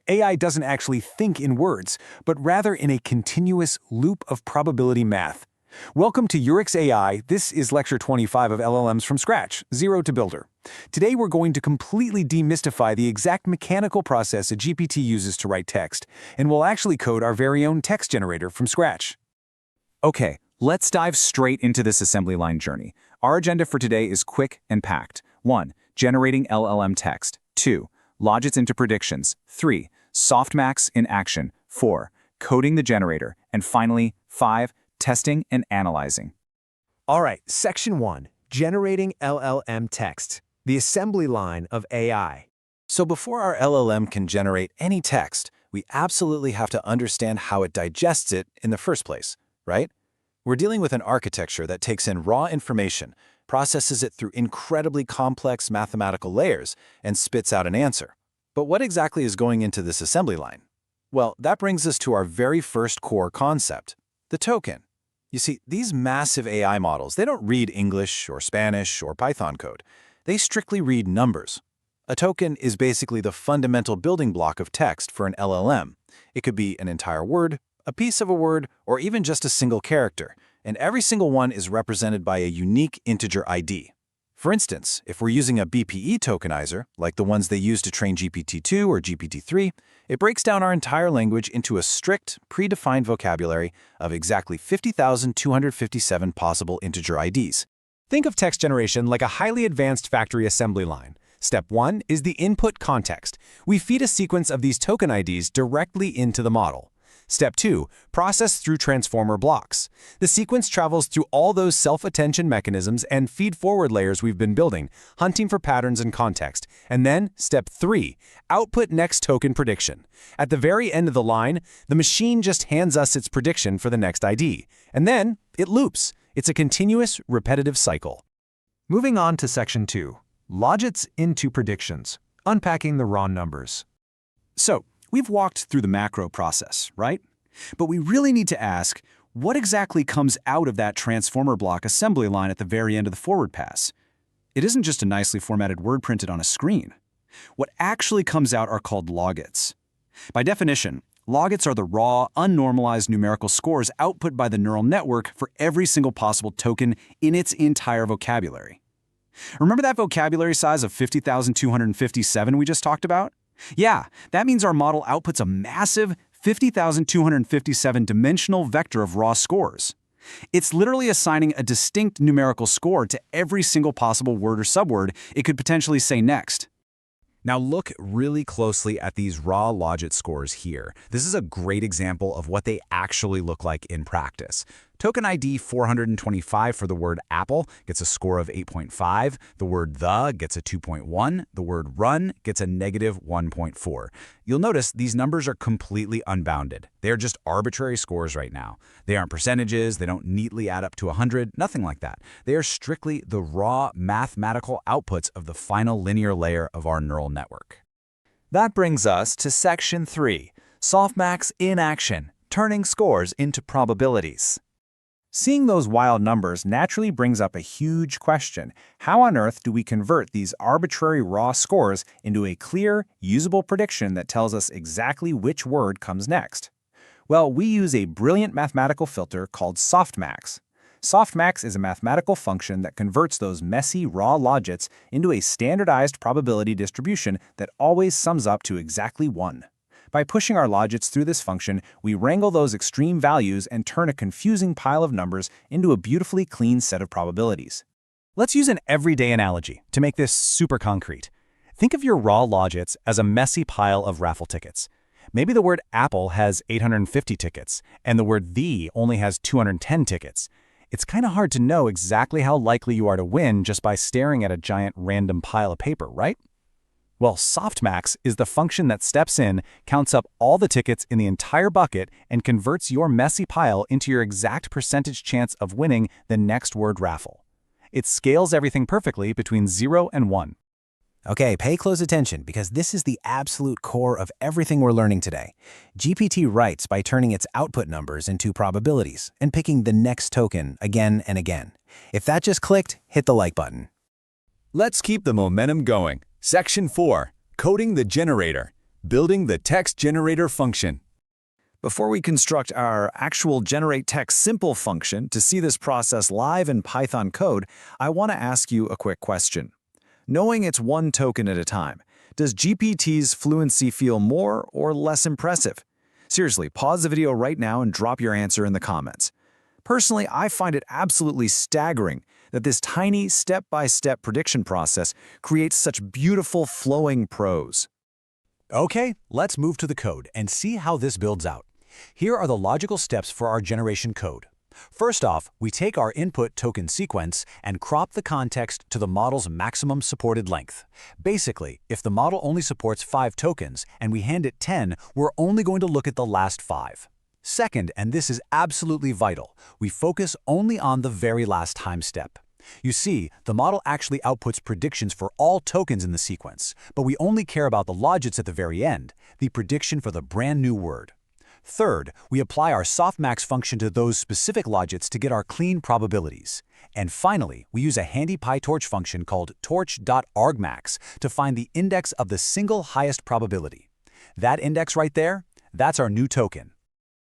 AI doesn't actually think in words, but rather in a continuous loop of probability math. Welcome to Yurix AI. This is Lecture 25 of LLMs from scratch, zero to builder. Today we're going to completely demystify the exact mechanical process a GPT uses to write text, and we'll actually code our very own text generator from scratch. Okay, let's dive straight into this assembly line journey. Our agenda for today is quick and packed. 1. Generating LLM text. 2. Logits into predictions. 3. Softmax in action. 4. Coding the generator. And finally, 5. Testing and analyzing. All right, Section 1, Generating LLM Text, the assembly line of AI. So before our LLM can generate any text, we absolutely have to understand how it digests it in the first place, right? We're dealing with an architecture that takes in raw information, processes it through incredibly complex mathematical layers, and spits out an answer. But what exactly is going into this assembly line? Well, that brings us to our very first core concept, the token. You see, these massive AI models, they don't read English or Spanish or Python code. They strictly read numbers. A token is basically the fundamental building block of text for an LLM. It could be an entire word, a piece of a word, or even just a single character, and every single one is represented by a unique integer ID. For instance, if we're using a BPE tokenizer, like the ones they use to train GPT-2 or GPT-3, it breaks down our entire language into a strict, predefined vocabulary of exactly 50,257 possible integer IDs. Think of text generation like a highly advanced factory assembly line. Step 1 is the input context. We feed a sequence of these token IDs directly into the model. Step 2, process through transformer blocks. The sequence travels through all those self-attention mechanisms and feed-forward layers we've been building, hunting for patterns and context. And then, Step 3, output next token prediction. At the very end of the line, the machine just hands us its prediction for the next ID. And then, it loops. It's a continuous, repetitive cycle. Moving on to Section 2, logits into predictions, unpacking the raw numbers. So, we've walked through the macro process, right? But we really need to ask, what exactly comes out of that transformer block assembly line at the very end of the forward pass? It isn't just a nicely formatted word printed on a screen. What actually comes out are called logits. By definition, logits are the raw, unnormalized numerical scores output by the neural network for every single possible token in its entire vocabulary. Remember that vocabulary size of 50,257 we just talked about? Yeah, that means our model outputs a massive 50,257 dimensional vector of raw scores. It's literally assigning a distinct numerical score to every single possible word or subword it could potentially say next. Now look really closely at these raw logit scores here. This is a great example of what they actually look like in practice. Token ID 425 for the word apple gets a score of 8.5, the word the gets a 2.1, the word run gets a negative 1.4. You'll notice these numbers are completely unbounded. They are just arbitrary scores right now. They aren't percentages, they don't neatly add up to 100, nothing like that. They are strictly the raw mathematical outputs of the final linear layer of our neural network. That brings us to Section 3, Softmax in action, turning scores into probabilities. Seeing those wild numbers naturally brings up a huge question. How on earth do we convert these arbitrary raw scores into a clear, usable prediction that tells us exactly which word comes next? Well, we use a brilliant mathematical filter called softmax. Softmax is a mathematical function that converts those messy raw logits into a standardized probability distribution that always sums up to exactly 1. By pushing our logits through this function, we wrangle those extreme values and turn a confusing pile of numbers into a beautifully clean set of probabilities. Let's use an everyday analogy to make this super concrete. Think of your raw logits as a messy pile of raffle tickets. Maybe the word apple has 850 tickets, and the word the only has 210 tickets. It's kind of hard to know exactly how likely you are to win just by staring at a giant random pile of paper, right? Well, softmax is the function that steps in, counts up all the tickets in the entire bucket, and converts your messy pile into your exact percentage chance of winning the next word raffle. It scales everything perfectly between 0 and 1. Okay, pay close attention because this is the absolute core of everything we're learning today. GPT writes by turning its output numbers into probabilities and picking the next token again and again. If that just clicked, hit the like button. Let's keep the momentum going. Section 4, Coding the generator. building the text generator function. Before we construct our actual generate text simple function to see this process live in Python code, I want to ask you a quick question. Knowing it's one token at a time, does GPT's fluency feel more or less impressive? Seriously, pause the video right now and drop your answer in the comments. Personally, I find it absolutely staggering that this tiny step-by-step prediction process creates such beautiful flowing prose. Okay, let's move to the code and see how this builds out. Here are the logical steps for our generation code. First off, we take our input token sequence and crop the context to the model's maximum supported length. Basically, if the model only supports 5 tokens and we hand it 10, we're only going to look at the last 5. Second, and this is absolutely vital, we focus only on the very last time step. You see, the model actually outputs predictions for all tokens in the sequence, but we only care about the logits at the very end, the prediction for the brand new word. Third, we apply our softmax function to those specific logits to get our clean probabilities. And finally, we use a handy PyTorch function called torch.argmax to find the index of the single highest probability. That index right there, that's our new token.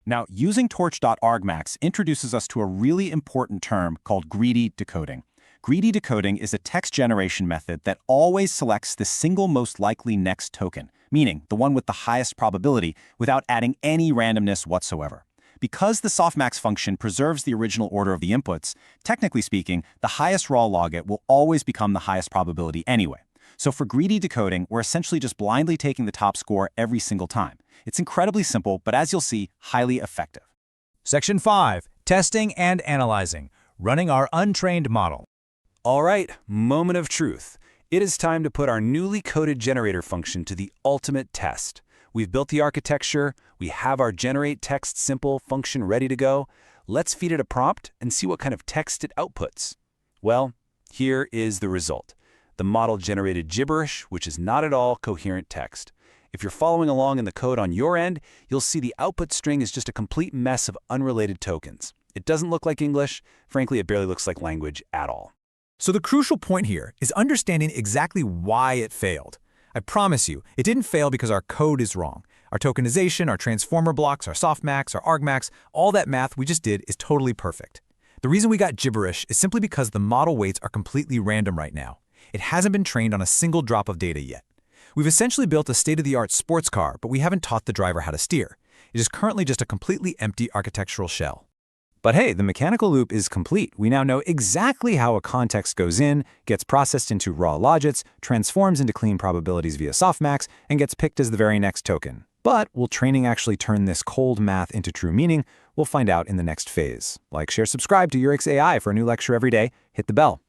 Now, using torch.argmax introduces us to a really important term called greedy decoding. Greedy decoding is a text generation method that always selects the single most likely next token, meaning the one with the highest probability, without adding any randomness whatsoever. Because the softmax function preserves the original order of the inputs, technically speaking, the highest raw logit will always become the highest probability anyway. So for greedy decoding, we're essentially just blindly taking the top score every single time. It's incredibly simple, but as you'll see, highly effective. Section 5. Testing and analyzing. Running our untrained model. All right, moment of truth. It is time to put our newly coded generator function to the ultimate test. We've built the architecture, we have our generate text simple function ready to go. Let's feed it a prompt and see what kind of text it outputs. Well, here is the result. The model generated gibberish, which is not at all coherent text. If you're following along in the code on your end, you'll see the output string is just a complete mess of unrelated tokens. It doesn't look like English. Frankly, it barely looks like language at all. So the crucial point here is understanding exactly why it failed. I promise you, it didn't fail because our code is wrong. Our tokenization, our transformer blocks, our softmax, our argmax, all that math we just did is totally perfect. The reason we got gibberish is simply because the model weights are completely random right now. It hasn't been trained on a single drop of data yet. We've essentially built a state-of-the-art sports car, but we haven't taught the driver how to steer. It is currently just a completely empty architectural shell. But hey, the mechanical loop is complete. We now know exactly how a context goes in, gets processed into raw logits, transforms into clean probabilities via softmax, and gets picked as the very next token. But will training actually turn this cold math into true meaning? We'll find out in the next phase. Like, share, subscribe to Yurix AI for a new lecture every day. Hit the bell.